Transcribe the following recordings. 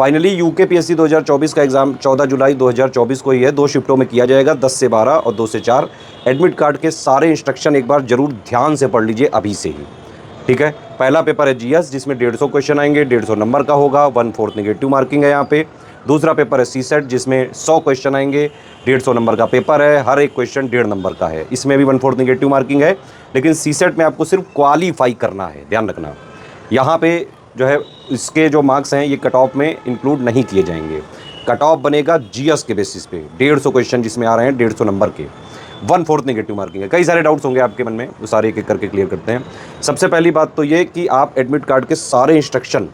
Finally UKPSC 2024 का exam 14 जुलाई 2024 को ही है। 2 शिफ्टों में किया जाएगा, 10 से 12 और 2 से 4। एडमिट कार्ड के सारे इंस्ट्रक्शन एक बार ज़रूर ध्यान से पढ़ लीजिए अभी से ही, ठीक है। पहला पेपर है जीएस, जिसमें 150 क्वेश्चन आएंगे, 150 नंबर का होगा, 1/4 नेगेटिव मार्किंग है यहाँ पे। दूसरा पेपर है सीसेट, जिसमें 100 क्वेश्चन आएंगे, 150 नंबर का पेपर है, हर एक क्वेश्चन 1.5 नंबर का है। इसमें भी 1/4 नेगेटिव मार्किंग है, लेकिन सीसेट में आपको सिर्फ क्वालीफाई करना है, ध्यान रखना। यहाँ पे जो है इसके जो मार्क्स हैं ये कट ऑफ में इंक्लूड नहीं किए जाएंगे। कट ऑफ बनेगा जीएस के बेसिस पे, 150 क्वेश्चन जिसमें आ रहे हैं 150 नंबर के, 1/4 नेगेटिव मार्किंग है। कई सारे डाउट्स होंगे आपके मन में, वो सारे एक एक करके क्लियर करते हैं। सबसे पहली बात तो ये कि आप एडमिट कार्ड के सारे इंस्ट्रक्शन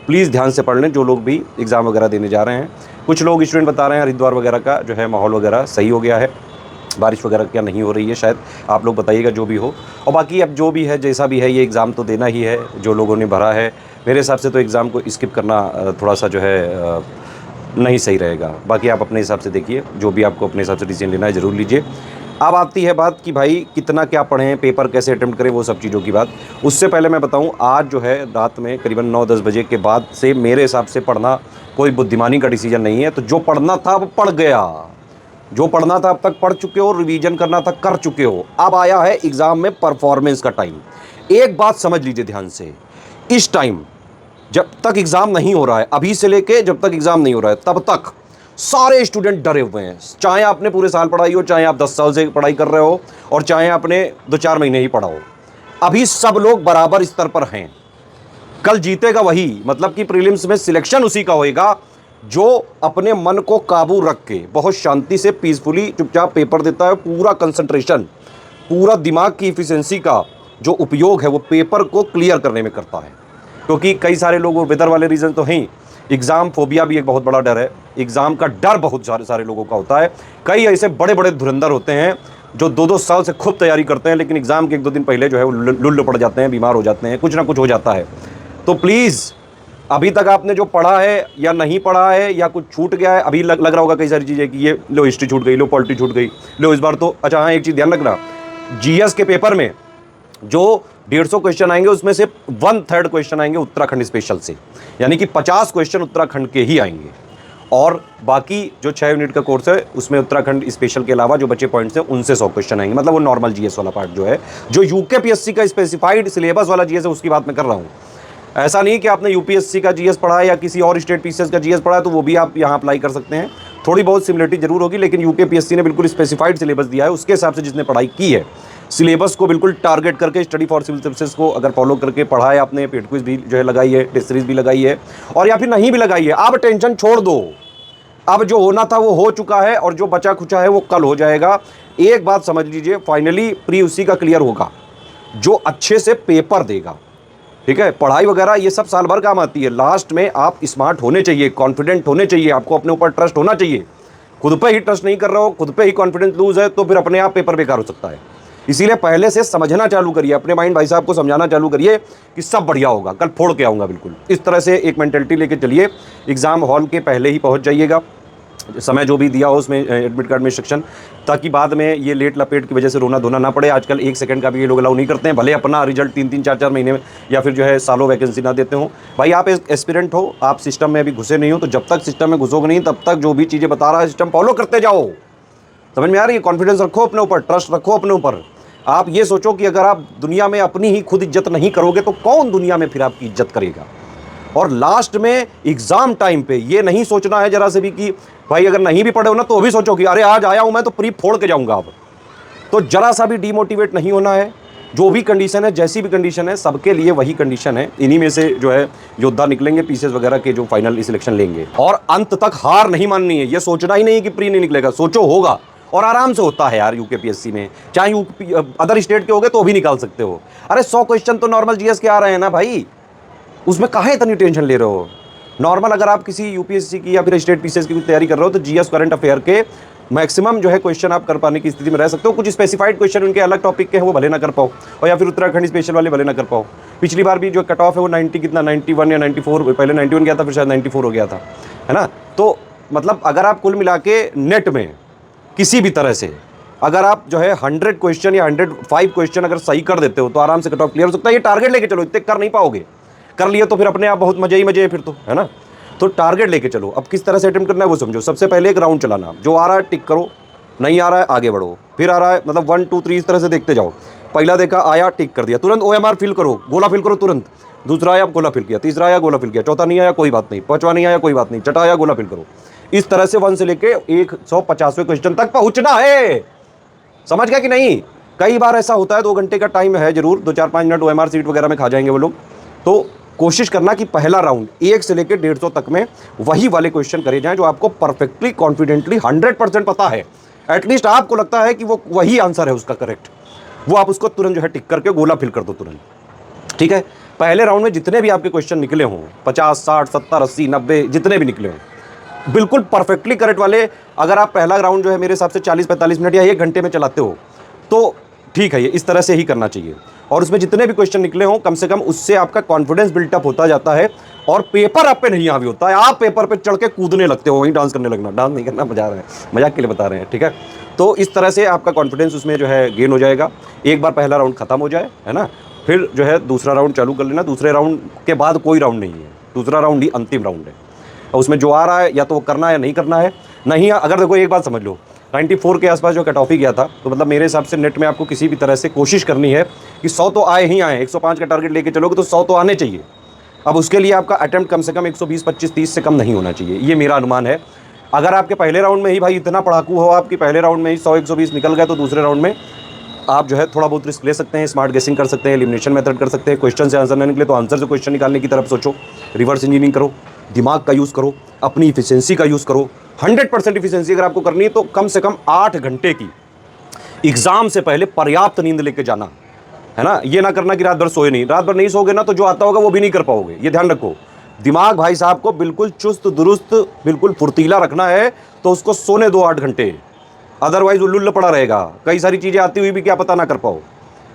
प्लीज़ ध्यान से पढ़ लें, जो लोग भी एग्ज़ाम वगैरह देने जा रहे हैं। कुछ लोग स्टूडेंट बता रहे हैं हरिद्वार वगैरह का जो है माहौल वगैरह सही हो गया है, बारिश वगैरह क्या नहीं हो रही है, शायद आप लोग बताइएगा जो भी हो। और बाकी अब जो भी है जैसा भी है, ये एग्ज़ाम तो देना ही है। जो लोगों ने भरा है, मेरे हिसाब से तो एग्ज़ाम को स्किप करना थोड़ा सा जो है नहीं सही रहेगा। बाकी आप अपने हिसाब से देखिए, जो भी आपको अपने हिसाब से डिसीजन लेना है ज़रूर लीजिए। अब आती है बात कि भाई कितना क्या पढ़ें, पेपर कैसे अटेम्प्ट करें, वो सब चीज़ों की बात। उससे पहले मैं बताऊं, आज जो है रात में करीबन 9-10 बजे के बाद से मेरे हिसाब से पढ़ना कोई बुद्धिमानी का डिसीजन नहीं है। तो जो पढ़ना था वो पढ़ गया, जो पढ़ना था अब तक पढ़ चुके हो, रिवीजन करना था कर चुके हो। अब आया है एग्ज़ाम में परफॉर्मेंस का टाइम। एक बात समझ लीजिए ध्यान से, इस टाइम जब तक एग्ज़ाम नहीं हो रहा है, अभी से लेके जब तक एग्ज़ाम नहीं हो रहा है तब तक सारे स्टूडेंट डरे हुए हैं। चाहे आपने पूरे साल पढ़ाई हो, चाहे आप 10 साल से पढ़ाई कर रहे हो, और चाहे आपने 2-4 महीने ही पढ़ा हो, अभी सब लोग बराबर स्तर पर हैं। कल जीतेगा वही, मतलब कि प्रीलिम्स में सिलेक्शन उसी का होएगा जो अपने मन को काबू रख के बहुत शांति से पीसफुली चुपचाप पेपर देता है। पूरा कंसंट्रेशन, पूरा दिमाग की इफिशिएंसी का जो उपयोग है वो पेपर को क्लियर करने में करता है। क्योंकि कई सारे लोग, वेदर वाले रीज़न तो हैं, एग्ज़ाम फोबिया भी एक बहुत बड़ा डर है। एग्ज़ाम का डर बहुत सारे लोगों का होता है। कई ऐसे बड़े बड़े धुरंधर होते हैं जो 2-2 साल से खूब तैयारी करते हैं, लेकिन एग्ज़ाम के 1-2 दिन पहले जो है वो लुल्ल पड़ जाते हैं, बीमार हो जाते हैं, कुछ ना कुछ हो जाता है। तो प्लीज़ अभी तक आपने जो पढ़ा है या नहीं पढ़ा है या कुछ छूट गया है, अभी लग रहा होगा कई सारी चीज़ें कि ये लो हिस्ट्री छूट गई, लो पॉलिटी छूट गई, लो इस बार तो। अच्छा हाँ, एक चीज़ ध्यान रखना, जीएस के पेपर में जो 150 क्वेश्चन आएंगे उसमें से 1/3 क्वेश्चन आएंगे उत्तराखंड स्पेशल से, यानी कि 50 क्वेश्चन उत्तराखंड के ही आएंगे। और बाकी जो 6 यूनिट का कोर्स है उसमें उत्तराखंड स्पेशल के अलावा जो बचे पॉइंट्स हैं उनसे 100 क्वेश्चन आएंगे। मतलब वो नॉर्मल जीएस वाला पार्ट जो है, जो यूकेपीएससी का स्पेसिफाइड सिलेबस वाला जीएस है उसकी बात मैं कर रहा हूँ। ऐसा नहीं कि आपने यूपीएससी का जीएस पढ़ा है या किसी और स्टेट पीसीएस का जीएस पढ़ा है तो वो भी आप यहाँ अप्लाई कर सकते हैं। थोड़ी बहुत सिमिलरिटी जरूर होगी, लेकिन यूकेपीएससी ने बिल्कुल स्पेसिफाइड सिलेबस दिया है, उसके हिसाब से जिसने पढ़ाई की है, सिलेबस को बिल्कुल टारगेट करके स्टडी फॉर सिविल सर्विसेज को अगर फॉलो करके पढ़ा है आपने, पेड क्विज भी जो है लगाई है, टेस्ट सीरीज भी लगाई है, और या फिर नहीं भी लगाई है, अब टेंशन छोड़ दो। अब जो होना था वो हो चुका है और जो बचा खुचा है वो कल हो जाएगा। एक बात समझ लीजिए, फाइनली प्री उसी का क्लियर होगा जो अच्छे से पेपर देगा, ठीक है। पढ़ाई वगैरह ये सब साल भर काम आती है, लास्ट में आप स्मार्ट होने चाहिए, कॉन्फिडेंट होने चाहिए, आपको अपने ऊपर ट्रस्ट होना चाहिए। खुद पे ही ट्रस्ट नहीं कर रहे हो, खुद पे ही कॉन्फिडेंस लूज है, तो फिर अपने आप पेपर बेकार हो सकता है। इसीलिए पहले से समझना चालू करिए, अपने माइंड भाई साहब को समझाना चालू करिए कि सब बढ़िया होगा, कल फोड़ के आऊँगा, बिल्कुल इस तरह से एक मेंटेलिटी लेके चलिए। एग्ज़ाम हॉल के पहले ही पहुँच जाइएगा, समय जो भी दिया हो उसमें एडमिट कार्ड में सेक्शन, ताकि बाद में ये लेट लपेट की वजह से रोना धोना ना पड़े। आजकल 1 सेकंड का भी ये लोग अलाउ नहीं करते हैं, भले अपना रिजल्ट 3-3, 4-4 महीने में या फिर जो है सालों वैकेंसी ना देते हो। भाई आप एस्पिरेंट हो, आप सिस्टम में अभी घुसे नहीं हो, तो जब तक सिस्टम में घुसोगे नहीं तब तक जो भी चीज़ें बता रहा है सिस्टम फॉलो करते जाओ। समझ में आ रही है? कॉन्फिडेंस रखो अपने ऊपर, ट्रस्ट रखो अपने ऊपर। आप ये सोचो कि अगर आप दुनिया में अपनी ही खुद इज्जत नहीं करोगे तो कौन दुनिया में फिर आपकी इज्जत करेगा। और लास्ट में एग्ज़ाम टाइम पे ये नहीं सोचना है जरा से भी कि भाई अगर नहीं भी पढ़े हो ना तो भी सोचो कि अरे आज आया हूं मैं तो प्री फोड़ के जाऊंगा। अब तो जरा सा भी डीमोटिवेट नहीं होना है। जो भी कंडीशन है, जैसी भी कंडीशन है, सबके लिए वही कंडीशन है। इन्हीं में से जो है योद्धा निकलेंगे, पीसेस वगैरह के जो फाइनल सिलेक्शन लेंगे। और अंत तक हार नहीं माननी है, ये सोचना ही नहीं कि प्री नहीं निकलेगा, सोचो होगा, और आराम से होता है यार यूकेपीएससी में। चाहे अदर स्टेट के हो गए तो भी निकाल सकते हो। अरे 100 क्वेश्चन तो नॉर्मल जीएस के आ रहे हैं ना भाई, उसमें काहे इतनी टेंशन ले रहे हो। नॉर्मल अगर आप किसी यूपीएससी की या फिर स्टेट पीसीएस की तैयारी कर रहे हो तो जीएस करंट अफेयर के मैक्सिमम जो है क्वेश्चन आप कर पाने की स्थिति में रह सकते हो। कुछ स्पेसिफाइड क्वेश्चन उनके अलग टॉपिक के हैं वो भले ना कर पाओ, और या फिर उत्तराखंड स्पेशल वाले भले ना कर पाओ। पिछली बार भी जो कट ऑफ है वो 90 कितना 91 या 94, पहले 91 गया था, फिर शायद 94 हो गया था, है ना। तो मतलब अगर आप कुल मिला के नेट में किसी भी तरह से अगर आप जो है 100 क्वेश्चन या 105 क्वेश्चन अगर सही कर देते हो तो आराम से कट ऑफ क्लियर हो सकता है। ये टारगेट लेके चलो, इतने कर नहीं पाओगे, कर लिए तो फिर अपने आप बहुत मजे ही मजे है फिर तो, है ना। तो टारगेट लेके चलो। अब किस तरह से अटेम्प्ट करना है वो समझो। सबसे पहले एक राउंड चलाना, जो आ रहा है टिक करो, नहीं आ रहा है आगे बढ़ो, फिर आ रहा है मतलब 1 2 3 इस तरह से देखते जाओ। पहला देखा आया टिक कर दिया, तुरंत OMR फिल करो, गोला फिल करो तुरंत। दूसरा आया गोला फिल किया, तीसरा आया गोला फिल किया, चौथा नहीं आया कोई बात नहीं, पांचवा नहीं आया कोई बात नहीं, छठा आया गोला फिल करो। इस तरह से 1 से लेके 150वें क्वेश्चन तक पहुंचना है। समझ गया कि नहीं? कई बार ऐसा होता है 2 घंटे का टाइम है जरूर, 2-4-5 मिनट OMR सीट वगैरह में खा जाएंगे वो लोग। तो कोशिश करना कि पहला राउंड 1 से लेकर 150 तक में वही वाले क्वेश्चन करे जाएं जो आपको परफेक्टली कॉन्फिडेंटली 100% पता है। एटलीस्ट आपको लगता है कि वो वही आंसर है उसका करेक्ट, वो आप उसको तुरंत जो है टिक करके गोला फिल कर दो तुरंत। ठीक है? पहले राउंड में जितने भी आपके क्वेश्चन निकले हों, 50 60 70 80 90 जितने भी निकले हों, बिल्कुल परफेक्टली करेक्ट वाले। अगर आप पहला राउंड जो है मेरे हिसाब से 40-45 मिनट या 1 घंटे में चलाते हो तो ठीक है, ये इस तरह से ही करना चाहिए। और उसमें जितने भी क्वेश्चन निकले हों कम से कम उससे आपका कॉन्फिडेंस बिल्टअप होता जाता है और पेपर आप पे नहीं हावी होता है। आप पेपर पे चढ़ के कूदने लगते हो, वहीं डांस करने लगना। डांस नहीं करना, मजाक के लिए बता रहे हैं, ठीक है? तो इस तरह से आपका कॉन्फिडेंस उसमें जो है गेन हो जाएगा। एक बार पहला राउंड खत्म हो जाए, है ना, फिर जो है दूसरा राउंड चालू कर लेना। दूसरे राउंड के बाद कोई राउंड नहीं है, दूसरा राउंड ही अंतिम राउंड है। उसमें जो आ रहा है या तो वो करना है या नहीं करना है। नहीं, अगर देखो एक बात समझ लो, 94 के आसपास जो कट ऑफ ही गया था, तो मतलब मेरे हिसाब से नेट में आपको किसी भी तरह से कोशिश करनी है कि 100 तो आए ही आए। 105 का टारगेट लेके चलोगे तो 100 तो आने चाहिए। अब उसके लिए आपका अटेम्प्ट कम से कम 120 25 30 से कम नहीं होना चाहिए, ये मेरा अनुमान है। अगर आपके पहले राउंड में ही भाई इतना पढ़ाकू हो, आपकी पहले राउंड में ही 100 120 निकल गए, तो दूसरे राउंड में आप जो है थोड़ा बहुत रिस्क ले सकते हैं, स्मार्ट गेसिंग कर सकते हैं, एलिमिनेशन मेथड कर सकते हैं। क्वेश्चन से आंसर नहीं निकले तो आंसर से क्वेश्चन निकालने की तरफ सोचो, रिवर्स इंजीनियरिंग करो, दिमाग का यूज़ करो, अपनी इफिशियंसी का यूज़ करो। 100% इफिशियंसी अगर आपको करनी है तो कम से कम 8 घंटे की एग्जाम से पहले पर्याप्त नींद लेके जाना, है ना। ये ना करना कि रात भर सोए नहीं। रात भर नहीं सोगे ना तो जो आता होगा वो भी नहीं कर पाओगे, ये ध्यान रखो। दिमाग भाई साहब को बिल्कुल चुस्त दुरुस्त, बिल्कुल फुर्तीला रखना है तो उसको सोने दो 8 घंटे, अदरवाइज उल्लू पड़ा रहेगा। कई सारी चीज़ें आती हुई भी क्या पता ना कर पाओ।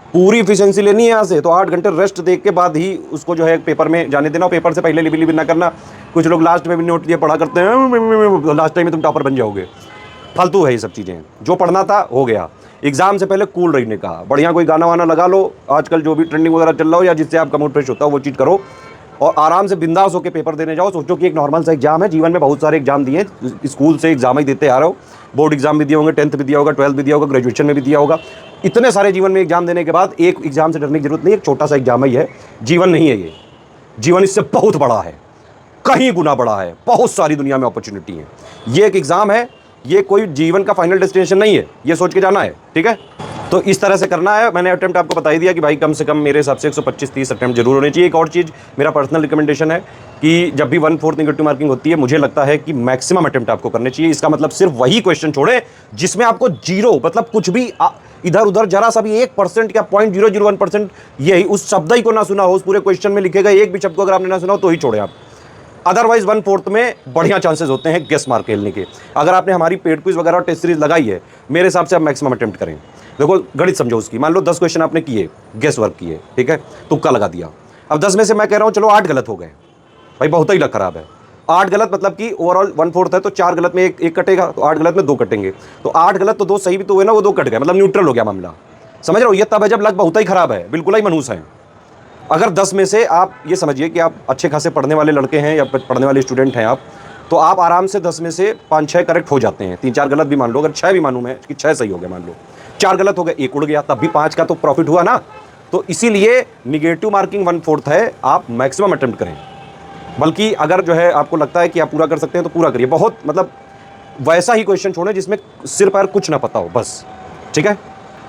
पूरी इफिशियंसी लेनी है यहाँ से, तो 8 घंटे रेस्ट देख के बाद ही उसको जो है पेपर में जाने देना। पेपर से पहले लिबी ना करना। कुछ लोग लास्ट में भी नोट दिए पढ़ा करते हैं, लास्ट टाइम में तुम टॉपर बन जाओगे। फालतू है ये सब चीज़ें। जो पढ़ना था हो गया। एग्जाम से पहले कूल रहने का, बढ़िया कोई गाना वाना लगा लो, आजकल जो भी ट्रेंडिंग वगैरह चल रहा हो या जिससे आपका मूड फ्रेश होता हो वो चीज़ करो और आराम से बिंदास होकर पेपर देने जाओ। सोचो कि एक नॉर्मल सा एग्जाम है। जीवन में बहुत सारे एग्जाम दिए, स्कूल से एग्जाम ही देते आ रहे हो, बोर्ड एग्जाम भी दिए होंगे, 10th भी दिया होगा, 12th भी दिया होगा, ग्रेजुएशन में भी दिया होगा। इतने सारे जीवन में एग्जाम देने के बाद एक एग्जाम से डरने की जरूरत नहीं। एक छोटा सा एग्जाम ही है, जीवन नहीं है ये। जीवन इससे बहुत बड़ा है, कहीं गुना बड़ा है। बहुत सारी दुनिया में अपॉर्चुनिटी है। ये एक एग्जाम है, ये कोई जीवन का फाइनल डेस्टिनेशन नहीं है, ये सोच के जाना है, ठीक है। तो इस तरह से करना है। मैंने अटेम्प्ट आपको बता ही दिया कि भाई कम से कम मेरे हिसाब से 125-30 अटेम्प्ट जरूर होने चाहिए। एक और चीज़ मेरा पर्सनल रिकमेंडेशन है कि जब भी 1/4 नेगेटिव मार्किंग होती है, मुझे लगता है कि मैक्सिमम अटेम्प्ट आपको करने चाहिए। इसका मतलब सिर्फ वही क्वेश्चन छोड़े जिसमें आपको जीरो, मतलब कुछ भी इधर उधर जरा सा भी 1% या 0.001% यही उस शब्द ही को ना सुना हो, उस पूरे क्वेश्चन में लिखेगा एक भी शब्द को अगर आपने ना सुना हो तो ही छोड़े आप। अदरवाइज 1/4 में बढ़िया चांसेस होते हैं गेस मार खेलने के। अगर आपने हमारी पेड क्विज वगैरह और टेस्ट सीरीज लगाई है, मेरे हिसाब से आप मैक्सिमम अटेम्प्ट करें। देखो गणित समझो उसकी, मान लो 10 क्वेश्चन आपने किए, गेस वर्क किए, ठीक है, तुक्का लगा दिया। अब 10 में से मैं कह रहा हूं चलो 8 गलत हो गए, भाई बहुत ही लग खराब है। 8 गलत मतलब कि ओवरऑल 1/4 है तो 4 गलत में एक कटेगा, तो 8 गलत में 2 कटेंगे। तो 8 गलत तो 2 सही भी तो हुए ना, वो 2 कट गए, मतलब न्यूट्रल हो गया मामला। समझ रहे हो? ये तब है जब लग बहुत ही खराब है, बिल्कुल ही मनहूस है। अगर 10 में से आप ये समझिए कि आप अच्छे खासे पढ़ने वाले लड़के हैं या पढ़ने वाले स्टूडेंट हैं आप, तो आप आराम से 10 में से 5-6 करेक्ट हो जाते हैं। 3-4 गलत भी मान लो, अगर 6 भी मानूं मैं कि 6 सही हो गए, मान लो 4 गलत हो गए, 1 उड़ गया, तब भी 5 का तो प्रॉफिट हुआ ना। तो इसीलिए निगेटिव मार्किंग 1/4 है, आप मैक्सिमम अटेम्प्ट करें। बल्कि अगर जो है आपको लगता है कि आप पूरा कर सकते हैं तो पूरा करिए। बहुत मतलब वैसा ही क्वेश्चन छोड़ें जिसमें सिर पैर कुछ ना पता हो, बस, ठीक है।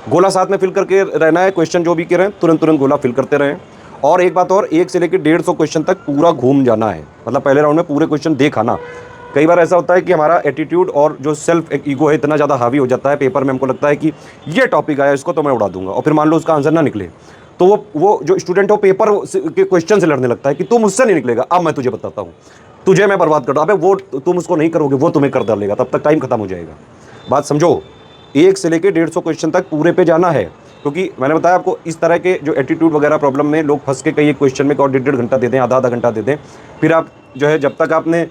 गोला साथ में फिल करके रहना है। क्वेश्चन जो भी कह रहे हैं तुरंत गोला फिल करते रहें। और एक बात और, 1 से लेकर 150 क्वेश्चन तक पूरा घूम जाना है, मतलब पहले राउंड में पूरे क्वेश्चन देखा। कई बार ऐसा होता है कि हमारा एटीट्यूड और जो सेल्फ एक ईगो है इतना ज़्यादा हावी हो जाता है पेपर में, हमको लगता है कि ये टॉपिक आया इसको तो मैं उड़ा दूंगा, और फिर मान लो उसका आंसर ना निकले तो वो जो स्टूडेंट हो पेपर के क्वेश्चन से लड़ने लगता है कि तुम मुझसे नहीं निकलेगा, अब मैं तुझे बताता हूँ, तुझे मैं बर्बाद कर दूँ। अबे वो तुम उसको नहीं करोगे, वो तुम्हें कर डालेगा, तब तक टाइम खत्म हो जाएगा। बात समझो, 1 से लेकर 150 क्वेश्चन तक पूरे पे जाना है। क्योंकि मैंने बताया आपको इस तरह के जो एटीट्यूड वगैरह प्रॉब्लम में लोग फंस के कई एक क्वेश्चन में और 1.5 घंटा दे दें, आधा घंटा दे दें, फिर आप जो है जब तक आपने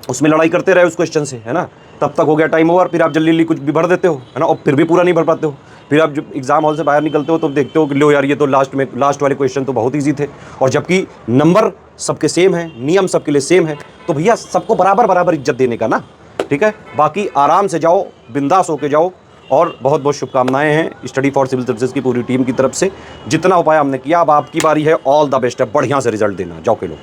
उसमें लड़ाई करते रहे उस क्वेश्चन से, है ना, तब तक हो गया टाइम ओवर। फिर आप जल्दी कुछ भी भर देते हो, है ना, और फिर भी पूरा नहीं भर पाते हो। फिर आप जब एग्ज़ाम हॉल से बाहर निकलते हो तो देखते हो कि लो यार ये तो लास्ट वाले क्वेश्चन तो बहुत ईजी थे, और जबकि नंबर सबके सेम हैं, नियम सबके लिए सेम है, तो भैया सबको बराबर बराबर इज्जत देने का ना, ठीक है। बाकी आराम से जाओ, बिंदास होके जाओ, और बहुत बहुत शुभकामनाएं हैं स्टडी फॉर सिविल सर्विसेज की पूरी टीम की तरफ से। जितना उपाय हमने किया, अब आपकी बारी है, ऑल द बेस्ट है, बढ़िया से रिजल्ट देना, जाओ के लो।